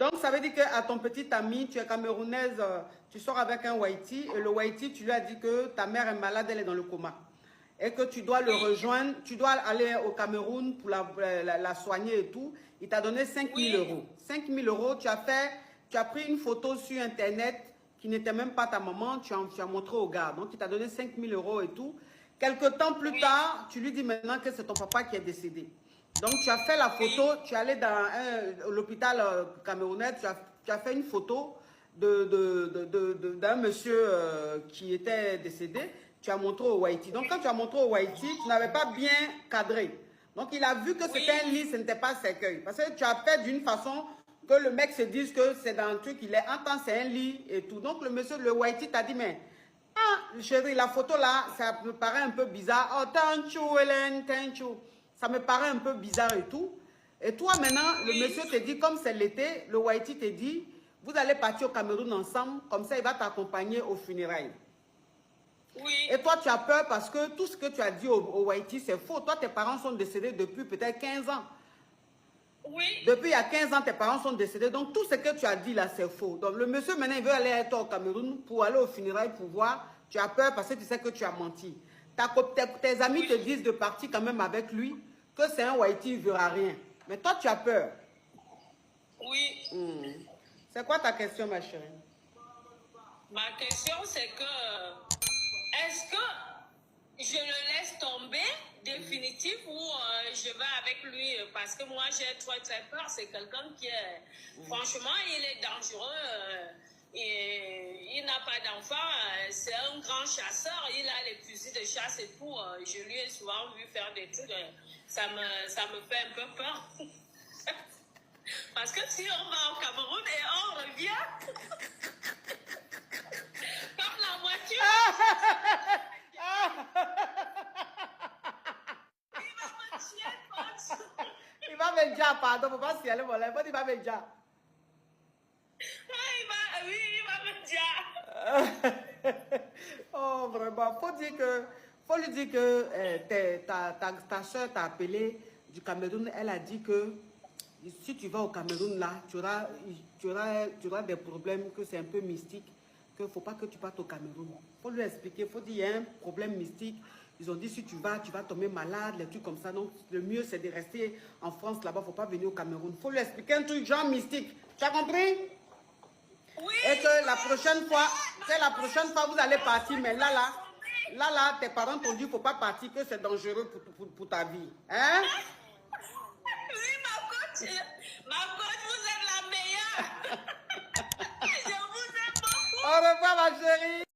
Donc, ça veut dire qu'à ton petit ami, tu es camerounaise, tu sors avec un Wahiti et le Wahiti, tu lui as dit que ta mère est malade, elle est dans le coma. Et que tu dois le rejoindre, tu dois aller au Cameroun pour la soigner et tout. Il t'a donné 5 000 euros. 5 000 euros, tu as pris une photo sur Internet qui n'était même pas ta maman, tu as montré au gars. Donc, il t'a donné 5 000 euros et tout. Quelque temps plus tard, tu lui dis maintenant que c'est ton papa qui est décédé. Donc, tu as fait la photo, tu es allé dans l'hôpital camerounais, tu as fait une photo d'un monsieur qui était décédé. Tu as montré au Wahiti. Donc, quand tu as montré au Wahiti, tu n'avais pas bien cadré. Donc, il a vu que c'était un lit, ce n'était pas un cercueil. Parce que tu as fait d'une façon que le mec se dise que c'est dans le truc, il est en temps, c'est un lit et tout. Donc, le monsieur, le Wahiti t'a dit, mais, ah, chérie, la photo là, ça me paraît un peu bizarre. Oh, thank you, Hélène, thank you. Ça me paraît un peu bizarre et tout. Et toi, maintenant, le monsieur te dit, comme c'est l'été, le Wahiti te dit, vous allez partir au Cameroun ensemble, comme ça, il va t'accompagner aux funérailles. Oui. Et toi, tu as peur parce que tout ce que tu as dit au Wahiti, c'est faux. Toi, tes parents sont décédés depuis peut-être 15 ans. Oui. Depuis il y a 15 ans, tes parents sont décédés. Donc, tout ce que tu as dit là, c'est faux. Donc, le monsieur, maintenant, il veut aller avec toi au Cameroun pour aller aux funérailles pour voir. Tu as peur parce que tu sais que tu as menti. Tes amis te disent de partir quand même avec lui, que c'est un Wahiti, il ne verra rien. Mais toi, tu as peur. Oui. C'est quoi ta question, ma chérie? Ma question, c'est que, est-ce que je le laisse tomber définitif ou je vais avec lui? Parce que moi, j'ai très peur. C'est quelqu'un qui est... Franchement, il est dangereux. Il n'a pas d'enfant. C'est un grand chasseur. Il a les fusils de chasse et tout. Je lui ai souvent vu faire des trucs. Ça me fait un peu peur. Parce que si on va au Cameroun et on revient... Comme la voiture. Il va me dire, pardon, il ne faut pas s'y aller, mon lèvre. Il va me dire. Oui, il va me dire. Oh, vraiment. Faut lui dire que ta soeur t'a appelé du Cameroun. Elle a dit que si tu vas au Cameroun, là, tu auras des problèmes, que c'est un peu mystique. Il ne faut pas que tu partes au Cameroun. Il faut lui expliquer, il faut dire, il y a un problème mystique. Ils ont dit, si tu vas tomber malade, les trucs comme ça. Donc, le mieux, c'est de rester en France, là-bas. Il ne faut pas venir au Cameroun. Il faut lui expliquer un truc genre mystique. Tu as compris? Oui. Et que la prochaine fois, vous allez partir. Mais là, tes parents t'ont dit qu'il ne faut pas partir, que c'est dangereux pour ta vie. Hein? Oui, ma coach, vous êtes la meilleure. Je vous aime beaucoup. Au revoir, ma chérie.